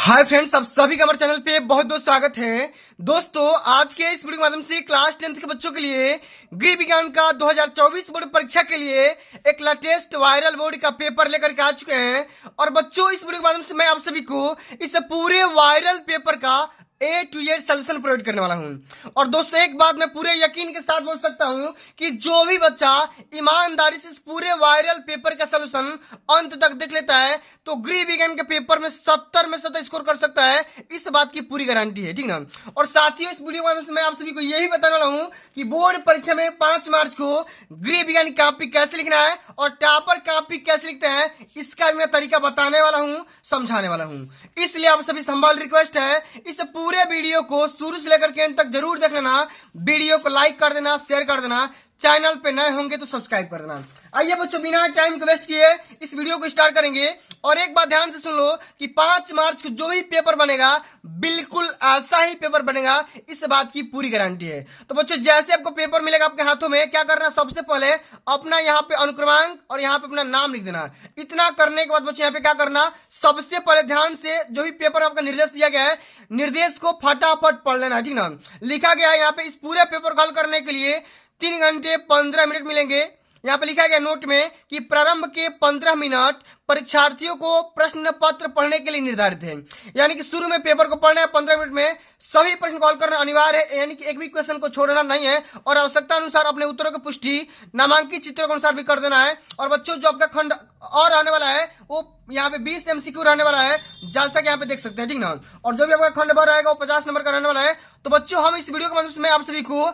Hi friends, सब सभी का हमारे चैनल पे बहुत बहुत स्वागत है। दोस्तों, आज के इस वीडियो के माध्यम से क्लास 10th के बच्चों के लिए गृह विज्ञान का 2024 बोर्ड परीक्षा के लिए एक लेटेस्ट वायरल बोर्ड का पेपर लेकर के आ चुके हैं। और बच्चों, इस वीडियो के माध्यम से मैं आप सभी को इस पूरे वायरल पेपर का A to Z solution provide करने वाला हूं। और दोस्तों, एक बात मैं पूरे यकीन के साथ बोल सकता हूं कि जो भी बच्चा ईमानदारी से इस पूरे वायरल पेपर का सोल्यूशन अंत तक देख लेता है तो गृह विज्ञान के पेपर में 70 में 70 स्कोर कर सकता है। इस बात की पूरी गारंटी है, ठीक ना। और साथियों, इस वीडियो के माध्यम से मैं आप सभी को यही बताने वाला हूं कि बोर्ड परीक्षा में 5 मार्च को गृह विज्ञान की कॉपी कैसे लिखना है और टॉपर कॉपी कैसे लिखते हैं, इसका भी मैं तरीका बताने वाला हूं, समझाने वाला हूं। इसलिए आप सभी संभाल रिक्वेस्ट है, इस पूरे वीडियो को शुरू से लेकर के अंत तक जरूर देख लेना। वीडियो को लाइक कर देना, शेयर कर देना, चैनल पे नए होंगे तो सब्सक्राइब कर देना। आइए बच्चों, बिना टाइम को वेस्ट किए इस वीडियो को स्टार्ट करेंगे। और एक बात ध्यान से सुन लो कि 5 मार्च को जो ही पेपर बनेगा बिल्कुल ऐसा ही पेपर बनेगा, इस बात की पूरी गारंटी है। तो बच्चों, जैसे आपको पेपर मिलेगा आपके हाथों में, क्या करना, सबसे पहले अपना यहाँ पे अनुक्रमांक और यहाँ पे अपना नाम लिख देना। इतना करने के बाद बच्चों यहाँ पे क्या करना, सबसे पहले ध्यान से जो भी पेपर आपका निर्देश दिया गया है, निर्देश को फटाफट पढ़ लेना, ठीक ना। लिखा गया है यहाँ पे इस पूरे पेपर को हल करने के लिए 3 घंटे 15 मिनट मिलेंगे। यहाँ पे लिखा गया नोट में कि प्रारंभ के 15 मिनट परीक्षार्थियों को प्रश्न पत्र पढ़ने के लिए निर्धारित है। यानी कि शुरू में पेपर को पढ़ना है, 15 मिनट में सभी प्रश्न को हल करना अनिवार्य है। यानी कि एक भी क्वेश्चन को छोड़ना नहीं है और आवश्यकता अनुसार अपने उत्तरों की पुष्टि नामांकित चित्रों के अनुसार भी कर देना है। और बच्चों, जो आपका खंड और आने वाला है वो यहाँ पे 20 MCQ रहने वाला है, जैसा कि यहाँ पे देख सकते हैं, ठीक ना। और जो भी आपका खंड भर रहेगा वो 50 नंबर का रहने वाला है। तो बच्चों, हम इस वीडियो के माध्यम से मैं आप सभी को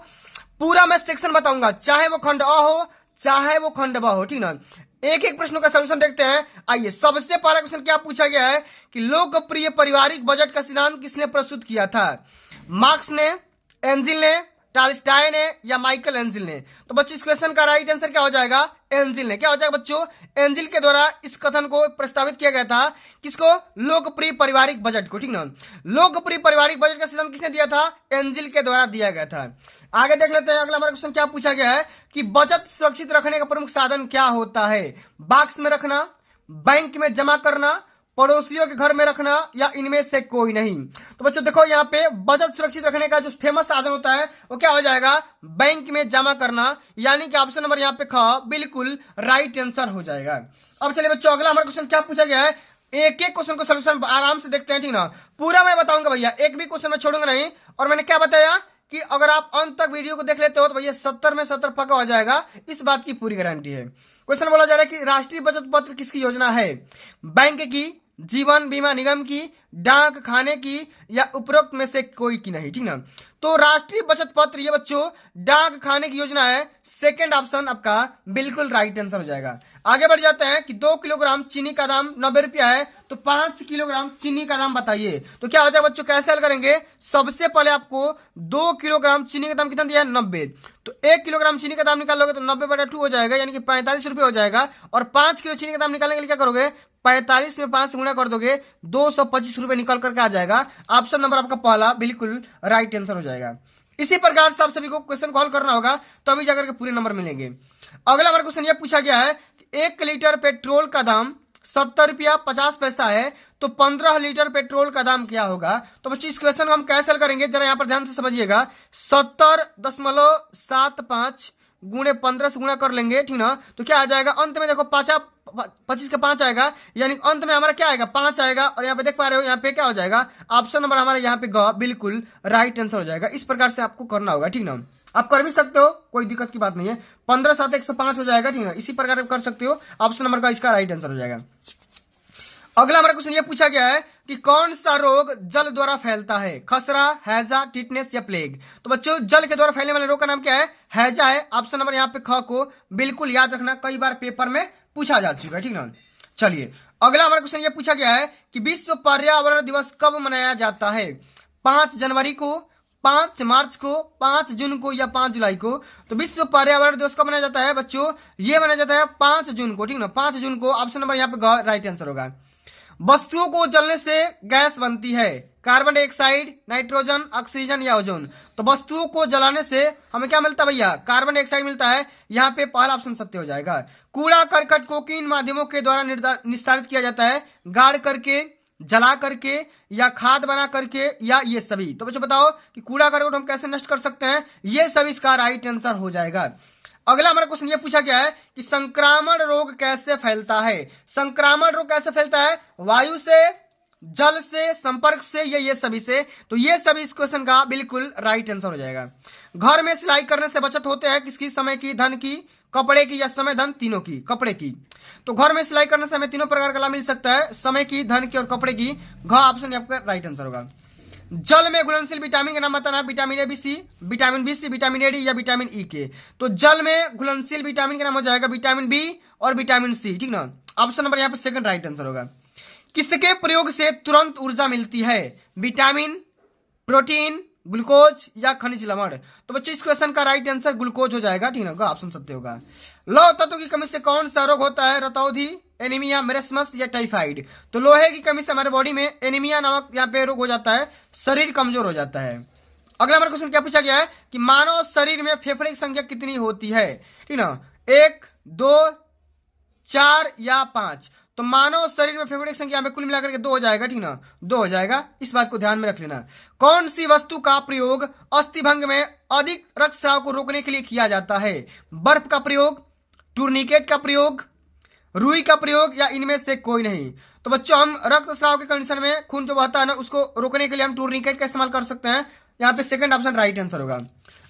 पूरा मैं सेक्शन बताऊंगा, चाहे वो खंड अ हो चाहे वो खंड ब हो, ठीक ना। एक एक प्रश्नों का सॉल्यूशन देखते हैं। आइए, सबसे पहला क्वेश्चन क्या पूछा गया है कि लोकप्रिय पारिवारिक बजट का सिद्धांत किसने प्रस्तुत किया था? मार्क्स ने, एंजिल ने, टॉलस्टॉय ने या माइकल एंजिल ने? तो बच्चों, इस क्वेश्चन का राइट आंसर क्या हो जाएगा? एंजिल ने। क्या हो जाएगा बच्चों? एंजिल के द्वारा इस कथन को प्रस्तावित किया गया था। किसको? लोकप्रिय पारिवारिक बजट को, ठीक ना। लोकप्रिय पारिवारिक बजट का सिद्धांत किसने दिया था? एंजिल के द्वारा दिया गया था। आगे देख लेते हैं, अगला हमारा क्वेश्चन क्या पूछा गया है कि बचत सुरक्षित रखने का प्रमुख साधन क्या होता है? बॉक्स में रखना, बैंक में जमा करना, पड़ोसियों के घर में रखना या इनमें से कोई नहीं? तो बच्चों देखो, यहाँ पे बचत सुरक्षित रखने का जो फेमस साधन होता है वो क्या हो जाएगा? बैंक में जमा करना। यानी कि ऑप्शन नंबर यहाँ पे ख बिल्कुल राइट आंसर हो जाएगा। अब चलिए बच्चों, अगला हमारा क्वेश्चन क्या पूछा गया है, एक एक क्वेश्चन को सोल्यूशन आराम से देखते हैं, ठीक ना। पूरा मैं बताऊंगा भैया, एक भी क्वेश्चन मैं छोड़ूंगा नहीं। और मैंने क्या बताया कि अगर आप अंत तक वीडियो को देख लेते हो तो भैया 70 में 70 पक्का हो जाएगा, इस बात की पूरी गारंटी है। क्वेश्चन बोला जा रहा है कि राष्ट्रीय बचत पत्र किसकी योजना है? बैंक की, जीवन बीमा निगम की, डाक खाने की या उपरोक्त में से कोई की नहीं, ठीक ना। तो राष्ट्रीय बचत पत्र ये बच्चों डाक खाने की योजना है। सेकंड ऑप्शन आपका बिल्कुल राइट आंसर हो जाएगा। आगे बढ़ जाते हैं कि 2 किलोग्राम चीनी का दाम 90 रुपया है, तो 5 किलोग्राम चीनी का दाम बताइए। तो क्या हो जाएगा बच्चों, कैसे हल करेंगे? सबसे पहले आपको 2 किलोग्राम चीनी का दाम कितना दिया है? 90। तो 1 किलोग्राम चीनी का दाम निकाल लोगे तो 90/2 हो जाएगा, यानी कि 45 रुपये हो जाएगा। और 5 किलो चीनी का दाम निकालने के लिए क्या करोगे? 45 में 5 से गुणा कर दोगे, 225 रुपये निकल करके आ जाएगा। ऑप्शन नंबर आपका पहला बिल्कुल राइट आंसर हो जाएगा। इसी प्रकार से आप सभी को क्वेश्चन कॉल करना होगा, तभी जाकर के पूरे नंबर मिलेंगे। अगला हमारा क्वेश्चन ये पूछा गया है कि 1 लीटर पेट्रोल का दाम 70 रुपया 50 पैसा है, तो 15 लीटर पेट्रोल का दाम क्या होगा? तो बच्चों, इस क्वेश्चन को हम कैसे हल करेंगे, जरा यहाँ पर ध्यान से समझिएगा। 70.75 गुणे 15 से गुणा कर लेंगे, ठीक ना। तो क्या आ जाएगा अंत में? देखो 25 का 5 आएगा, यानी अंत में हमारा क्या आएगा? 5 आएगा। और यहाँ पे देख पा रहे हो, यहाँ पे क्या हो जाएगा? ऑप्शन नंबर हमारा यहाँ पे ग बिल्कुल राइट आंसर हो जाएगा। इस प्रकार से आपको करना होगा, ठीक ना। आप कर भी सकते हो, कोई दिक्कत की बात नहीं है। 15 7 105 हो जाएगा, ठीक ना। इसी प्रकार आप कर सकते हो, ऑप्शन नंबर का इसका राइट आंसर हो जाएगा। अगला हमारा क्वेश्चन ये पूछा गया है कि कौन सा रोग जल द्वारा फैलता है? खसरा, हैजा, टिटनेस या प्लेग? तो बच्चों, जल के द्वारा फैलने वाले रोग का नाम क्या है? हैजा है। ऑप्शन नंबर यहाँ पे ख को बिल्कुल याद रखना, कई बार पेपर में पूछा जा चुका है, ठीक ना। चलिए, अगला हमारा क्वेश्चन ये पूछा गया है कि विश्व पर्यावरण दिवस कब मनाया जाता है? 5 जनवरी को, 5 मार्च को, 5 जून को या 5 जुलाई को? तो विश्व पर्यावरण दिवस कब मनाया जाता है बच्चों? ये मनाया जाता है 5 जून को, ठीक ना। 5 जून को ऑप्शन नंबर यहाँ पे राइट आंसर होगा। वस्तुओं को जलने से गैस बनती है, कार्बन डाइऑक्साइड, नाइट्रोजन, ऑक्सीजन या ओजोन? तो वस्तुओं को जलाने से हमें क्या मिलता है भैया? कार्बन डाइऑक्साइड मिलता है। यहाँ पे पहला ऑप्शन सत्य हो जाएगा। कूड़ा करकट को किन माध्यमों के द्वारा निस्तारित किया जाता है? गाड़ करके, जला करके या खाद बना करके या ये सभी। तो बच्चों बताओ कि कूड़ा करकट हम कैसे नष्ट कर सकते हैं, ये सभी इसका राइट आंसर हो जाएगा। अगला हमारा क्वेश्चन ये पूछा गया है कि संक्रामण रोग कैसे फैलता है। संक्रामण रोग कैसे फैलता है, वायु से, जल से, संपर्क से या ये सभी से। तो ये सभी इस क्वेश्चन का बिल्कुल राइट आंसर हो जाएगा। घर में सिलाई करने से बचत होते हैं किसकी, समय की, धन की, कपड़े की या समय धन तीनों की, कपड़े की। तो घर में सिलाई करने से हमें तीनों प्रकार का लाभ मिल सकता है, समय की, धन की और कपड़े की। घ ऑप्शन आपका राइट आंसर होगा। जल में घुलनशील विटामिन का नाम बताना है, vitamin A B C, vitamin B C, vitamin A D या विटामिन ई के। तो जल में घुलनशील विटामिन का नाम हो जाएगा विटामिन बी और विटामिन सी, ठीक ना। ऑप्शन नंबर यहाँ पे सेकंड राइट आंसर होगा। किसके प्रयोग से तुरंत ऊर्जा मिलती है, विटामिन, प्रोटीन, ग्लूकोज या खनिज लवण। तो बच्चों इस क्वेश्चन का राइट आंसर ग्लूकोज हो जाएगा, ठीक ना, ऑप्शन सत्य होगा। लौह तत्व की कमी से कौन सा रोग होता है, रतौंधी, एनीमिया, मेरेस्मस या टाइफाइड। तो लोहे की कमी से हमारे बॉडी में एनीमिया नामक यहाँ पे रोग हो जाता है, शरीर कमजोर हो जाता है। अगला हमारा क्वेश्चन क्या पूछा गया है कि मानव शरीर में फेफड़े की संख्या कितनी होती है, ठीक ना, 1, 2, 4 या 5। तो मानव शरीर में फेफड़े की संख्या में कुल मिलाकर के 2 हो जाएगा, ठीक ना, 2 हो जाएगा। इस बात को ध्यान में रख लेना। कौन सी वस्तु का प्रयोग अस्थिभंग में अधिक रक्तस्राव को रोकने के लिए किया जाता है, बर्फ का प्रयोग, टूर्निकेट का प्रयोग, रुई का प्रयोग या इनमें से कोई नहीं। तो बच्चों हम रक्तस्राव के कंडीशन में खून जो बहता है ना उसको रोकने के लिए हम टूर्निकेट का इस्तेमाल कर सकते हैं। यहाँ पे सेकंड ऑप्शन राइट आंसर होगा।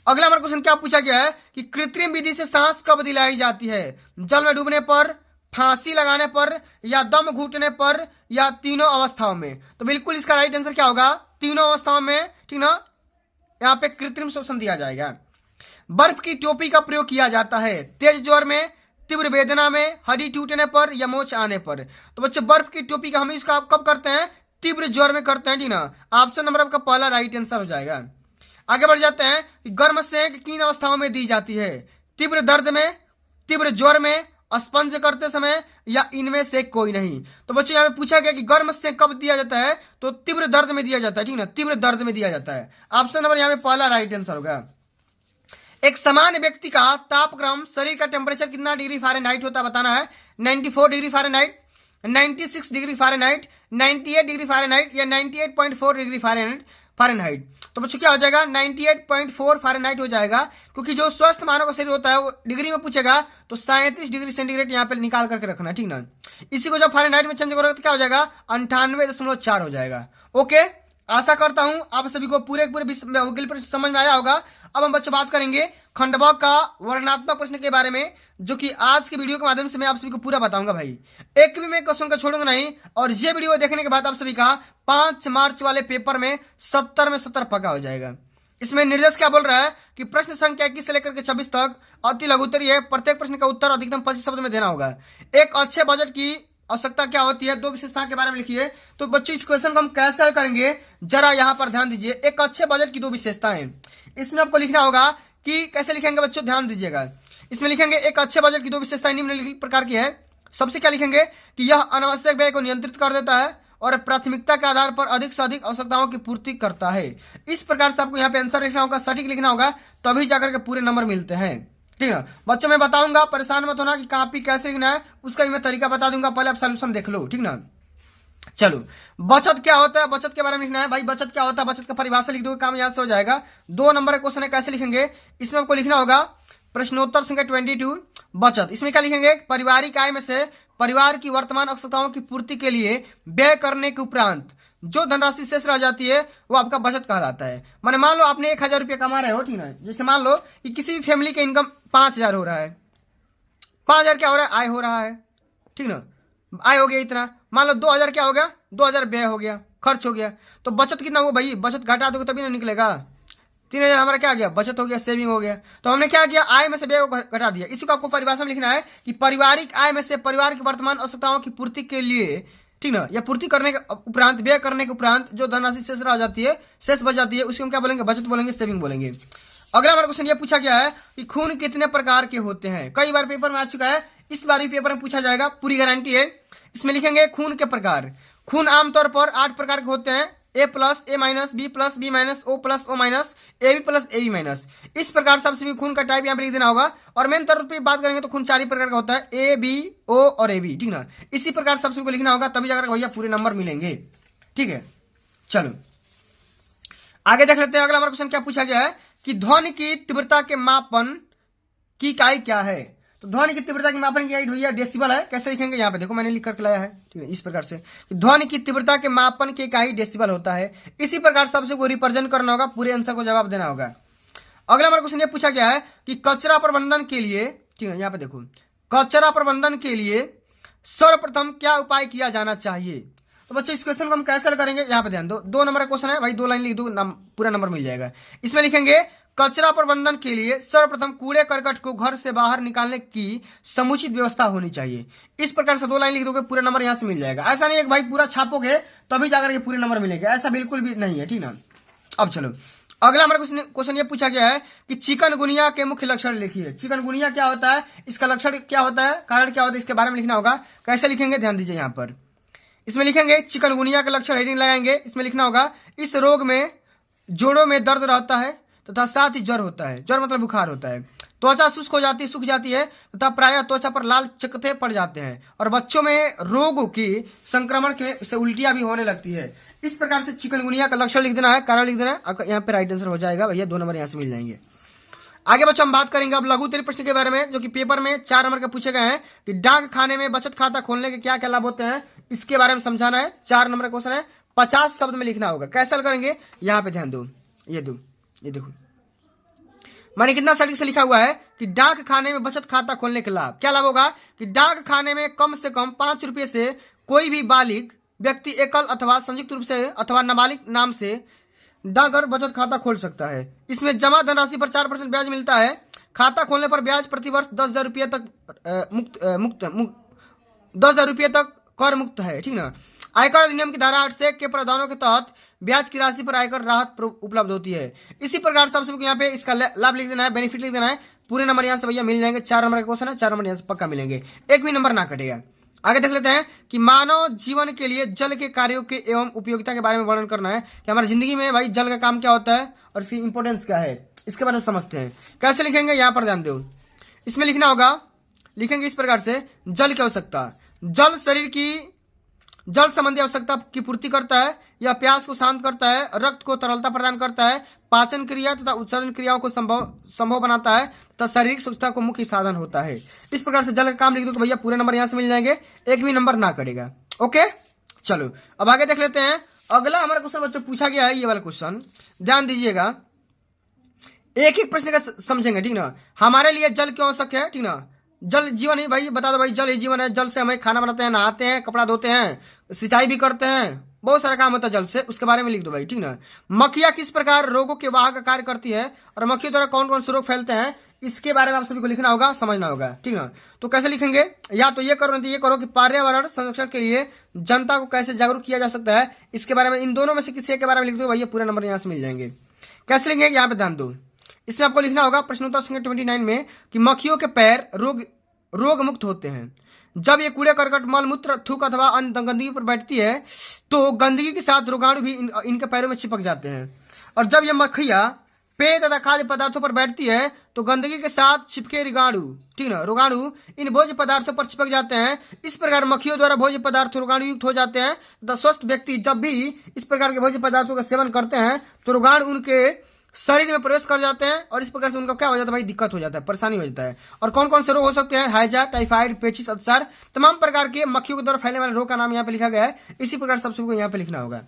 अगला हमारा क्वेश्चन क्या पूछा गया है कि कृत्रिम विधि से सांस कब दिलाई जाती है, जल में डूबने पर, फांसी लगाने पर या दम घुटने पर या तीनों अवस्थाओं में। तो बिल्कुल इसका राइट आंसर क्या होगा, तीनों अवस्थाओं में, ठीक ना। यहाँ पे कृत्रिम श्वसन दिया जाएगा। बर्फ की टोपी का प्रयोग किया जाता है, तेज ज्वर में, तीव्र वेदना में, हड्डी टूटने पर या मोच आने पर। तो बच्चे बर्फ की टोपी का हम इसका कब करते हैं, तीव्र ज्वर में करते हैं, ठीक ना। ऑप्शन नंबर आपका पहला राइट आंसर हो जाएगा। आगे बढ़ जाते हैं कि गर्म सेक किन अवस्थाओं में दी जाती है, तीव्र दर्द में, तीव्र ज्वर में, स्पंज करते समय या इनमें से कोई नहीं। तो बच्चों यहाँ पे पूछा गया कि गर्म सेक कब दिया जाता है, तो तीव्र दर्द में दिया जाता है, ठीक ना, तीव्र दर्द में दिया जाता है। ऑप्शन नंबर यहाँ पे पहला राइट आंसर होगा। एक सामान्य व्यक्ति का तापक्रम, शरीर का टेम्परेचर कितना डिग्री फ़ारेनहाइट होता है बताना है, 94 degree Fahrenheit, 96 degree Fahrenheit, 98 degree Fahrenheit या 98.4 डिग्री फ़ारेनहाइट। तो बच्चों क्या हो जाएगा, 98.4 फ़ारेनहाइट हो जाएगा, क्योंकि जो स्वस्थ मानव का शरीर होता है वो डिग्री में पूछेगा तो 37 डिग्री सेंटीग्रेड यहाँ पे निकाल करके रखना, ठीक ना। इसी को जब फ़ारेनहाइट में चेंज करोगे तो क्या हो जाएगा, 98.4 हो जाएगा। ओके, आशा करता हूं आप सभी को पूरे पर समझ में आया होगा। अब हम बच्चों बात करेंगे खंडवा का वर्णनात्मक प्रश्न के बारे में, जो कि आज के वीडियो के माध्यम से मैं आप सभी को पूरा बताऊंगा भाई, एक भी मैं क्वेश्चन का छोड़ूंगा नहीं। और ये वीडियो देखने के बाद आप सभी का 5 मार्च वाले पेपर में 70 में 70 पक्का हो जाएगा। इसमें निर्देश क्या बोल रहा है कि प्रश्न संख्या 21 से लेकर के 26 तक अति लघुत्तरी है, प्रत्येक प्रश्न का उत्तर अधिकतम 25 शब्द में देना होगा। एक अच्छे बजट की आवश्यकता क्या होती है, 2 विशेषता के बारे में लिखिए। तो बच्चों इस क्वेश्चन को हम कैसे हल करेंगे, जरा यहाँ पर ध्यान दीजिए। एक अच्छे बजट की 2 विशेषताएं, इसमें आपको लिखना होगा कि कैसे लिखेंगे बच्चों, ध्यान दीजिएगा। इसमें लिखेंगे एक अच्छे बजट की 2 विशेषताएं निम्नलिखित प्रकार की है। सबसे क्या लिखेंगे कि यह अनावश्यक व्यय को नियंत्रित कर देता है और प्राथमिकता के आधार पर अधिक से अधिक आवश्यकताओं की पूर्ति करता है। इस प्रकार से आपको यहाँ पे आंसर लिखना होगा, सटीक लिखना होगा, तभी जाकर के पूरे नंबर मिलते हैं, ठीक है बच्चों। मैं बताऊंगा, परेशान मत होना कि कॉपी कैसे लिखना है, उसका भी मैं तरीका बता दूंगा, पहले आप सॉल्यूशन देख लो, ठीक ना। चलो, बचत क्या होता है, बचत के बारे में लिखना है भाई। बचत क्या होता है, बचत का परिभाषा लिख दो, काम यहां से हो जाएगा। 2 नंबर का क्वेश्चन है, कैसे लिखेंगे, इसमें आपको लिखना होगा प्रश्नोत्तर संख्या 22 बचत। इसमें क्या लिखेंगे, पारिवारिक आय में से परिवार की वर्तमान आवश्यकताओं की पूर्ति के लिए व्यय करने के उपरांत जो धनराशि शेष रह जाती है वो आपका बचत कहलाता है। माने मान लो आपने 1000 रुपये कमा रहे हो, ठीक है। जैसे मान लो कि किसी भी फैमिली का इनकम 5000 हो रहा है, 5000 क्या हो रहा है, आय हो रहा है, ठीक ना, आय हो गया इतना। मान लो 2000 क्या हो गया, 2000 व्यय हो गया, खर्च हो गया। तो बचत कितना हो भाई, बचत घटा दोगे तभी ना निकलेगा। 3000 हमारा क्या गया, बचत हो गया, सेविंग हो गया। तो हमने क्या किया, आय में से व्यय को घटा दिया। इसी को आपको परिभाषा में लिखना है कि पारिवारिक आय में से परिवार की वर्तमान आवश्यकताओं की पूर्ति के लिए, ठीक ना, या पूर्ति करने के उपरांत, व्यय करने के उपरांत जो धनराशि शेष रह जाती है, शेष बच जाती है, उसको हम क्या बोलेंगे, बचत बोलेंगे, सेविंग बोलेंगे। अगला हमारा क्वेश्चन ये पूछा गया है कि खून कितने प्रकार के होते हैं। कई बार पेपर में आ चुका है, इस बार भी पेपर में पूछा जाएगा, पूरी गारंटी है। इसमें लिखेंगे खून के प्रकार। खून आमतौर पर 8 प्रकार के होते हैं, A+, A-, B+, B-, O+, O-, AB+, AB-। इस प्रकार से सबसे भी खून का टाइप यहाँ पे लिख देना होगा। और मेन तौर पर बात करेंगे तो खून 4 ही प्रकार का होता है, A, B, O और AB, ठीक ना। इसी प्रकार सबसे को लिखना होगा, तभी जाकर भैया पूरे नंबर मिलेंगे। ठीक है, चलो आगे देख लेते हैं। अगला हमारा क्वेश्चन क्या पूछा गया है कि ध्वनि की तीव्रता के मापन की इकाई क्या है। तो ध्वनि की तीव्रता की मापन की इकाई भैया डेसिबल है। कैसे लिखेंगे, यहाँ पे देखो मैंने लिख कर लाया है, ठीक है, इस प्रकार से कि ध्वनि की तीव्रता के मापन की इकाई डेसिबल होता है। इसी प्रकार सबसे को रिप्रेजेंट करना होगा, पूरे आंसर को जवाब देना होगा। अगला हमारा क्वेश्चन ये पूछा गया है कि कचरा प्रबंधन के लिए, ठीक है, यहाँ पे देखो, कचरा प्रबंधन के लिए सर्वप्रथम क्या उपाय किया जाना चाहिए। तो बच्चों इस क्वेश्चन को हम कैसे हल करेंगे, यहाँ पे ध्यान दो, 2 नंबर का क्वेश्चन है भाई, 2 लाइन लिख दो, पूरा नंबर मिल जाएगा। इसमें लिखेंगे कचरा प्रबंधन के लिए सर्वप्रथम कूड़े करकट को घर से बाहर निकालने की समुचित व्यवस्था होनी चाहिए। इस प्रकार से 2 लाइन लिख दोगे, पूरा नंबर यहाँ से मिल जाएगा। ऐसा नहीं है कि भाई पूरा छापोगे तभी जाकर के पूरे नंबर मिलेंगे, ऐसा बिल्कुल भी नहीं है, ठीक ना। अब चलो अगला हमारा क्वेश्चन ये पूछा गया है कि चिकनगुनिया के मुख्य लक्षण लिखिए। चिकनगुनिया क्या होता है, इसका लक्षण क्या होता है, कारण क्या होता है, इसके बारे में लिखना होगा। कैसे लिखेंगे, ध्यान दीजिए। यहाँ पर इसमें लिखेंगे चिकनगुनिया का लक्षण, हेडिंग लगाएंगे। इसमें लिखना होगा इस रोग में जोड़ों में दर्द रहता है तथा साथ ही ज्वर होता है। ज्वर मतलब बुखार होता है। त्वचा शुष्क हो जाती, सूख जाती है तथा प्रायः त्वचा पर लाल चकत्ते पड़ जाते हैं और बच्चों में रोग की संक्रमण से उल्टियां भी होने लगती है। इस प्रकार से चिकनगुनिया का लक्षण लिख देना है, कारण लिख देना है। यहाँ पे राइट आंसर हो जाएगा भैया, 2 नंबर यहाँ से मिल जाएंगे। आगे बच्चों हम बात करेंगे अब लघु उत्तरीय प्रश्न के बारे में, जो कि पेपर में 4 नंबर के पूछे गए हैं कि डाक खाने में बचत खाता खोलने के क्या क्या लाभ होते हैं, इसके बारे में समझाना है। 4 नंबर का क्वेश्चन है, 50 शब्द में लिखना होगा। कैसे हल करेंगे, यहाँ पे ध्यान दो, ये देखो मैंने कितना सटीक से लिखा हुआ है कि डाक खाने में बचत खाता खोलने के लाभ। क्या लाभ होगा कि डाक खाने में कम से कम 5 रुपये से कोई भी बालिग व्यक्ति एकल अथवा संयुक्त रूप से अथवा नाबालिग नाम से डाकघर बचत खाता खोल सकता है। इसमें जमा धनराशि पर 4% ब्याज मिलता है। खाता खोलने पर ब्याज प्रतिवर्ष 10,000 रुपये तक 10,000 रुपये तक कर मुक्त है, ठीक ना। आयकर अधिनियम की धारा 8 से के प्रावधानों के तहत ब्याज की राशि पर आयकर राहत उपलब्ध होती है। इसी प्रकार सबसे यहाँ पे इसका लाभ लिख देना है, बेनिफिट लिख देना है। पूरे नंबर यहाँ से भैया मिल जाएंगे। 4 नंबर का क्वेश्चन है, 4 नंबर यहाँ से पक्का मिलेंगे, एक भी नंबर ना कटेगा। आगे देख लेते हैं कि मानव जीवन के लिए जल के कार्यों के एवं उपयोगिता के बारे में वर्णन करना है कि हमारी जिंदगी में भाई जल का काम क्या होता है और इसकी इंपोर्टेंस क्या है, इसके बारे में समझते हैं। कैसे लिखेंगे, यहाँ पर ध्यान दो। इसमें लिखना होगा, लिखेंगे इस प्रकार से, जल की आवश्यकता। जल शरीर की जल संबंधी आवश्यकता की पूर्ति करता है। यह प्यास को शांत करता है, रक्त को तरलता प्रदान करता है, पाचन क्रिया तथा उत्सर्जन क्रियाओं को संभव बनाता है तथा शारीरिक स्वच्छता को मुख्य साधन होता है। इस प्रकार से जल का काम लिख दो तो भैया पूरे नंबर यहाँ से मिल जाएंगे, एक भी नंबर ना कटेगा। ओके, चलो अब आगे देख लेते हैं। अगला हमारा क्वेश्चन बच्चों पूछा गया है, ये वाला क्वेश्चन ध्यान दीजिएगा, एक एक प्रश्न का समझेंगे, ठीक ना। हमारे लिए जल क्यों आवश्यक है, ठीक ना। जल जीवन ही भाई, बता दो भाई, जल ही जीवन है। जल से हमें खाना बनाते हैं, नहाते हैं, कपड़ा धोते हैं, सिंचाई भी करते हैं, बहुत सारा काम होता है जल से, उसके बारे में लिख दो भाई, ठीक ना। मक्खियां किस प्रकार रोगों के वाहक का कार्य करती है और मक्खियों द्वारा कौन कौन से रोग फैलते हैं, इसके बारे में आप सभी को लिखना होगा, समझना होगा, ठीक ना। तो कैसे लिखेंगे, या तो ये करो नहीं तो ये करो कि पर्यावरण संरक्षण के लिए जनता को कैसे जागरूक किया जा सकता है, इसके बारे में, इन दोनों में से किसी एक के बारे में लिख दो भैया, पूरे नंबर यहाँ से मिल जाएंगे। कैसे लिखेंगे, यहाँ पे ध्यान दो। इसमें आपको लिखना होगा प्रश्नोत्तर संख्या 29 में कि मक्खियों के पैर रोग मुक्त होते हैं। जब ये कूड़े करकट मल मूत्र थूक अथवा अन्य गंदगी पर बैठती है तो गंदगी के साथ रोगाणु भी इनके पैरों में चिपक जाते हैं। और जब ये मक्खियां पेय तथा खाद्य पदार्थों पर बैठती है तो गंदगी के साथ चिपके रोगाणु, ठीक ना, रोगाणु इन भोज्य पदार्थों पर चिपक जाते हैं। इस प्रकार मक्खियों द्वारा भोज्य पदार्थ रोगाणु युक्त हो जाते हैं तथा स्वस्थ व्यक्ति जब भी इस प्रकार के भोज्य पदार्थों का सेवन करते हैं तो रोगाणु उनके शरीर में प्रवेश कर जाते हैं और इस प्रकार से उनका क्या हो जाता है भाई, दिक्कत हो जाता है, परेशानी हो जाता है। और कौन कौन से रोग हो सकते हैं, हैजा, टाइफाइड, पेचिस, अल्सर, तमाम प्रकार के मक्खियों के द्वारा फैलने वाले रोग का नाम यहाँ पे लिखा गया है। इसी प्रकार सबसे को यहाँ पे लिखना होगा,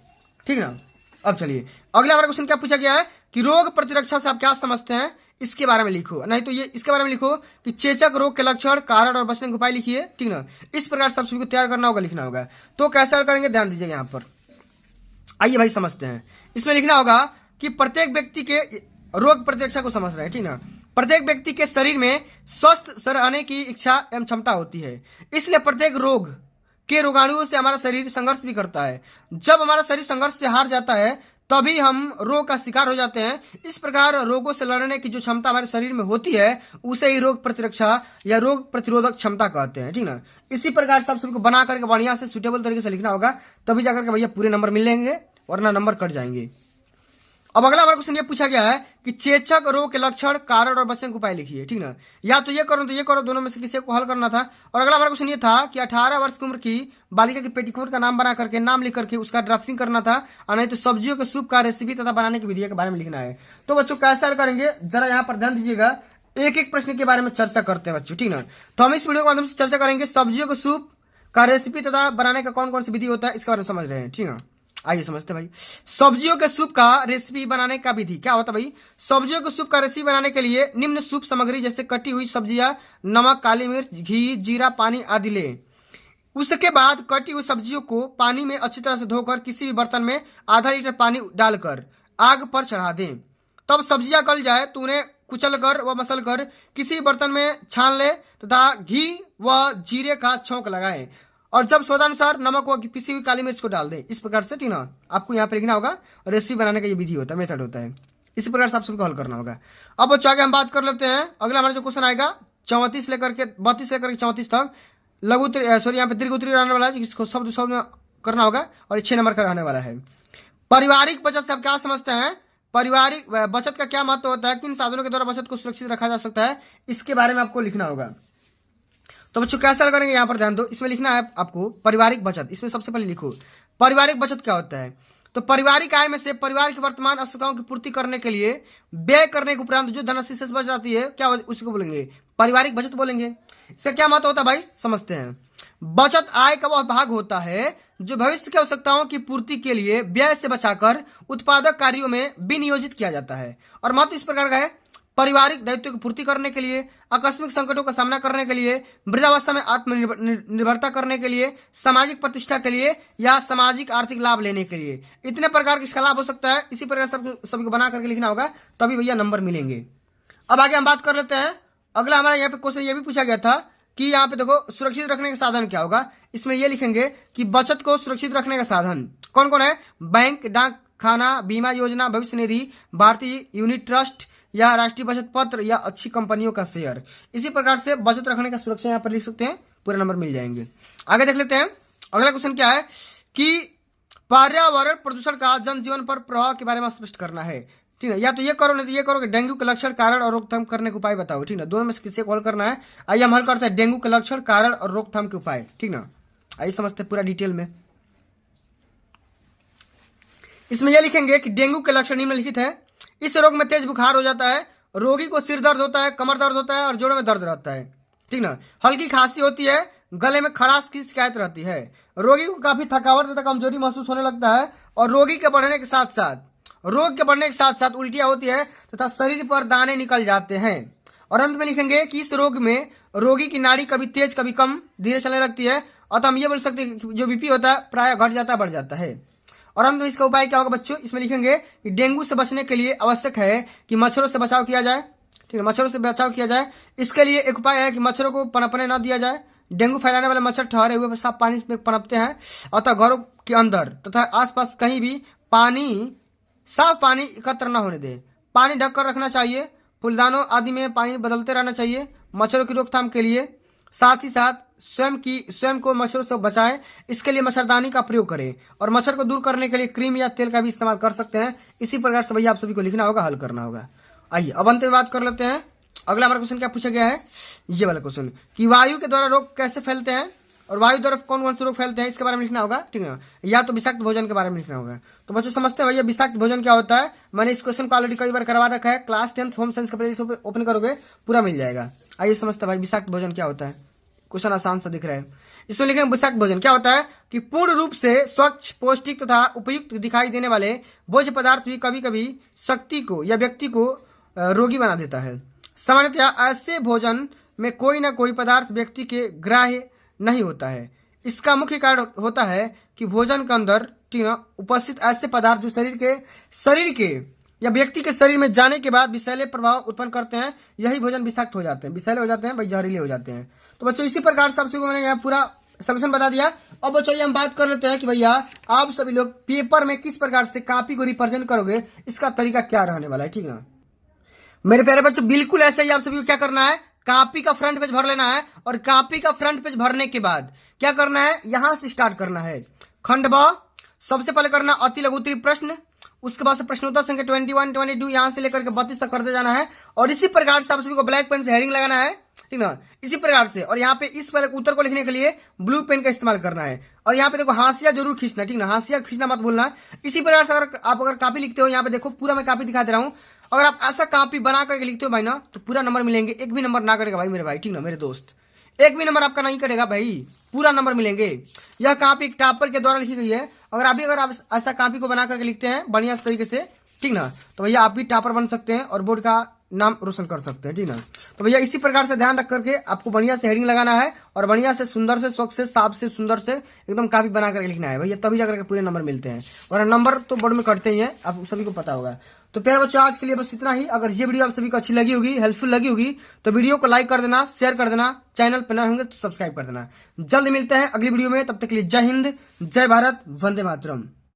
ठीक ना। अब चलिए अगला हमारा क्वेश्चन क्या पूछा गया है कि रोग प्रतिरक्षा से आप क्या समझते हैं, इसके बारे में लिखो। नहीं तो ये इसके बारे में लिखो कि चेचक रोग के लक्षण, कारण और बचने के उपाय लिखिए, ठीक ना। इस प्रकार सबसे को तैयार करना होगा, लिखना होगा। तो कैसे करेंगे, ध्यान दीजिए यहाँ पर। आइए भाई समझते हैं। इसमें लिखना होगा कि प्रत्येक व्यक्ति के रोग प्रतिरक्षा को समझ रहे हैं, ठीक ना। प्रत्येक व्यक्ति के शरीर में स्वस्थ रहने की इच्छा एवं क्षमता होती है, इसलिए प्रत्येक रोग के रोगाणुओं से हमारा शरीर संघर्ष भी करता है। जब हमारा शरीर संघर्ष से हार जाता है तभी हम रोग का शिकार हो जाते हैं। इस प्रकार रोगों से लड़ने की जो क्षमता हमारे शरीर में होती है उसे ही रोग प्रतिरक्षा या रोग प्रतिरोधक क्षमता कहते हैं, ठीक ना। इसी प्रकार सब सभी को बना करके बढ़िया से सुटेबल तरीके से लिखना होगा, तभी जाकर के भैया पूरे नंबर मिलेंगे, वरना नंबर कट जाएंगे। अब अगला हमारा क्वेश्चन ये पूछा गया है कि चेचक रोग के लक्षण, कारण और बचने के उपाय लिखिए, ठीक ना। या तो ये करो दोनों में से किसी को हल करना था। और अगला हमारा क्वेश्चन ये था कि 18 वर्ष की उम्र की बालिका की पेटीकोट का नाम बना करके, नाम लिख करके उसका ड्राफ्टिंग करना था, और नहीं तो सब्जियों के सूप का रेसिपी तथा बनाने की विधि के बारे में लिखना है। तो बच्चों कैसे हल करेंगे, जरा यहाँ पर ध्यान दीजिएगा, एक एक प्रश्न के बारे में चर्चा करते हैं बच्चों, ठीक ना। तो हम इस वीडियो के माध्यम से चर्चा करेंगे सब्जियों के सूप का रेसिपी तथा बनाने का कौन कौन सी विधि होता है, इसके बारे में समझ रहे हैं, ठीक ना। आइए समझते भाई, सब्जियों के सूप का रेसिपी बनाने का विधि क्या होता है भाई। सब्जियों के सूप का रेसिपी बनाने के लिए निम्न सूप सामग्री जैसे कटी हुई सब्जियां, नमक, काली मिर्च, घी, जीरा, पानी आदि ले। उसके बाद कटी हुई सब्जियों को पानी में अच्छी तरह से धोकर किसी भी बर्तन में आधा लीटर पानी डालकर आग पर चढ़ा दें। तब सब्जियां गल जाए तो उन्हें कुचल कर व मसल कर किसी बर्तन में छान ले तथा घी व जीरे का छौंक लगाएं, और जब स्वादानुसार नमक व पिसी हुई काली मिर्च को डाल दें। इस प्रकार से, ठीक ना, आपको यहाँ पे लिखना होगा। रेसिपी बनाने का ये विधि होता है, मेथड होता है। इसी प्रकार से आप सबको हल करना होगा। अब बच्चों आगे हम बात कर लेते हैं। अगला हमारा जो क्वेश्चन आएगा 32 लेकर के 34 तक लघु यहाँ पे दीर्घ उत्तरीय रहने वाला है, जिसको शब्द में करना होगा, और 6 नंबर का रहने वाला है। पारिवारिक बचत से आप क्या समझते हैं, पारिवारिक बचत का क्या महत्व होता है, किन साधनों के द्वारा बचत को सुरक्षित रखा जा सकता है, इसके बारे में आपको लिखना होगा। तो बच्चों कैसे करेंगे, यहाँ पर ध्यान दो। इसमें लिखना है आपको पारिवारिक बचत। इसमें सबसे पहले लिखो पारिवारिक बचत क्या होता है। तो पारिवारिक आय में से परिवार की वर्तमान आवश्यकताओं की पूर्ति करने के लिए व्यय करने के उपरांत जो धनराशि शेष बच जाती है, क्या उसको बोलेंगे, पारिवारिक बचत बोलेंगे। इसका क्या महत्व होता है भाई, समझते हैं। बचत आय का वह भाग होता है जो भविष्य की आवश्यकताओं की पूर्ति के लिए व्यय से बचाकर उत्पादक कार्यों में विनियोजित किया जाता है। और महत्व इस प्रकार का है, पारिवारिक दायित्वों की पूर्ति करने के लिए, आकस्मिक संकटों का सामना करने के लिए, वृद्धावस्था में आत्मनिर्भरता करने के लिए, सामाजिक प्रतिष्ठा के लिए, या सामाजिक आर्थिक लाभ लेने के लिए। इतने प्रकार का इसका लाभ हो सकता है। इसी प्रकार सभी को बना करके लिखना होगा, तभी भैया नंबर मिलेंगे। अब आगे हम बात कर लेते हैं। अगला हमारा यहाँ पे क्वेश्चन ये भी पूछा गया था कि यहाँ पे देखो सुरक्षित रखने का साधन क्या होगा। इसमें ये लिखेंगे कि बचत को सुरक्षित रखने का साधन कौन कौन है, बैंक, डाक खाना, बीमा योजना, भविष्य निधि, भारतीय यूनिट ट्रस्ट, या राष्ट्रीय बचत पत्र, या अच्छी कंपनियों का शेयर। इसी प्रकार से बचत रखने का सुरक्षा यहाँ पर लिख सकते हैं, पूरे नंबर मिल जाएंगे। आगे देख लेते हैं। अगला क्वेश्चन क्या है कि पर्यावरण प्रदूषण का जनजीवन पर प्रभाव के बारे में स्पष्ट करना है, ठीक है। या तो ये करो नहीं तो ये करो कि डेंगू के लक्षण, कारण और रोकथाम करने के उपाय बताओ, ठीक ना। दोनों में से किसी को हल करना है। आइए हम हल करते हैं डेंगू के लक्षण, कारण और रोकथाम के उपाय, ठीक ना। आइए समझते हैं पूरा डिटेल में। इसमें यह लिखेंगे कि डेंगू के लक्षण निम्नलिखित है। इस रोग में तेज बुखार हो जाता है, रोगी को सिर दर्द होता है, कमर दर्द होता है और जोड़ों में दर्द रहता है, ठीक ना। हल्की खांसी होती है, गले में खराश की शिकायत रहती है, रोगी को काफी थकावट तथा कमजोरी महसूस होने लगता है, और रोग के बढ़ने के साथ साथ उल्टियां होती है तथा शरीर पर दाने निकल जाते हैं। और अंत में लिखेंगे कि इस रोग में रोगी की नाड़ी कभी तेज कभी कम धीरे चलने लगती है। और हम ये बोल सकते हैं कि जो बीपी होता है प्राय घट जाता है, बढ़ जाता है। और अंत में इसका उपाय क्या होगा बच्चों, इसमें लिखेंगे कि डेंगू से बचने के लिए आवश्यक है कि मच्छरों से बचाव किया जाए, ठीक है, मच्छरों से बचाव किया जाए। इसके लिए एक उपाय है कि मच्छरों को पनपने न दिया जाए। डेंगू फैलाने वाले मच्छर ठहरे हुए साफ पानी में पनपते हैं, अतः घरों के अंदर तथा आसपास कहीं भी साफ पानी एकत्र न होने दें। पानी ढककर रखना चाहिए, फूलदानों आदि में पानी बदलते रहना चाहिए मच्छरों की रोकथाम के लिए। साथ ही साथ स्वयं को मच्छरों से बचाएं, इसके लिए मच्छरदानी का प्रयोग करें, और मच्छर को दूर करने के लिए क्रीम या तेल का भी इस्तेमाल कर सकते हैं। इसी प्रकार से भैया आप सभी को लिखना होगा, हल करना होगा। आइए अब अंत में बात कर लेते हैं। अगला हमारा क्वेश्चन क्या पूछा गया है, ये वाला क्वेश्चन कि वायु के द्वारा रोग कैसे फैलते हैं और वायु द्वारा कौन कौन से रोग फैलते हैं, इसके बारे में लिखना होगा, ठीक है। या तो विषाक्त भोजन के बारे में लिखना होगा। तो बच्चों समझते हैं भैया विषाक्त भोजन क्या होता है। मैंने इस क्वेश्चन को ऑलरेडी कई बार करवा रखा है, क्लास 10 होम साइंस का प्लेलिस्ट ओपन करोगे पूरा मिल जाएगा। आइए समझते हैं भाई विषाक्त भोजन क्या होता है। क्वेश्चन आसान सा दिख रहा है। इसमें लिखेंगे विषाक्त भोजन क्या होता है कि पूर्ण रूप से स्वच्छ, पौष्टिक तथा उपयुक्त दिखाई देने वाले भोज्य पदार्थ भी कभी कभी शक्ति को या व्यक्ति को रोगी बना देता है। सामान्यतः ऐसे भोजन में कोई ना कोई पदार्थ व्यक्ति के ग्राह्य नहीं होता है। इसका मुख्य कारण होता है कि भोजन के अंदर, ठीक है, उपस्थित ऐसे पदार्थ जो शरीर के या व्यक्ति के शरीर में जाने के बाद विषैले प्रभाव उत्पन्न करते हैं, यही भोजन विषाक्त हो जाते हैं, विषैले हो जाते हैं भाई, जहरीले हो जाते हैं। तो बच्चों इसी प्रकार से सबसे मैंने यहाँ पूरा सॉल्यूशन बता दिया। अब बच्चों हम बात कर लेते हैं कि भैया आप सभी लोग पेपर में किस प्रकार से कॉपी को रिप्रेजेंट करोगे, इसका तरीका क्या रहने वाला है, ठीक है। मेरे प्यारे बच्चों बिल्कुल ऐसे ही आप सभी को क्या करना है, कॉपी का फ्रंट पेज भर लेना है, और कॉपी का फ्रंट पेज भरने के बाद क्या करना है, यहां से स्टार्ट करना है। खंड ब सबसे पहले करना अति लघु उत्तरीय प्रश्न, उसके बाद से प्रश्नोत्तर संख्या 21, 22 यहाँ से लेकर के 32 तक करते जाना है। और इसी प्रकार से आप सभी को ब्लैक पेन से हेडिंग लगाना है, ठीक ना, इसी प्रकार से। और यहाँ पे इस वाले उत्तर को लिखने के लिए ब्लू पेन का इस्तेमाल करना है। और यहाँ पे देखो हाशिया जरूर खींचना, ठीक ना, हाशिया खींचना मत भूलना। इसी प्रकार से अगर कापी लिखते हो, यहाँ पे देखो पूरा मैं कापी दिखा दे रहा हूँ, अगर आप ऐसा कापी बना करके लिखते हो भाई ना, तो पूरा नंबर मिलेंगे, एक भी नंबर ना करेगा भाई मेरे भाई, ठीक ना मेरे दोस्त, एक भी नंबर आपका नहीं करेगा भाई, पूरा नंबर मिलेंगे। यह कापी एक टॉपर के द्वारा लिखी गई है। अगर आप ऐसा कापी को बना करके लिखते हैं बढ़िया तरीके से, ठीक ना, तो भैया आप भी टॉपर बन सकते हैं और बोर्ड का नाम रोशन कर सकते हैं, ठीक ना। तो भैया इसी प्रकार से ध्यान रख करके आपको बढ़िया से हेडिंग लगाना है और बढ़िया से सुंदर से स्वच्छ से साफ से सुंदर से एकदम काफी बना करके लिखना है भैया, तभी जाकर के पूरे नंबर मिलते हैं। और नंबर तो बोर्ड में कटते ही हैं, आप सभी को पता होगा। तो प्यारे बच्चों आज के लिए बस इतना ही। अगर ये वीडियो आप सभी को अच्छी लगी होगी, हेल्पफुल लगी होगी, तो वीडियो को लाइक कर देना, शेयर कर देना, चैनल पर नए होंगे तो सब्सक्राइब कर देना। जल्द मिलते हैं अगली वीडियो में, तब तक के लिए जय हिंद, जय भारत, वंदे मातरम।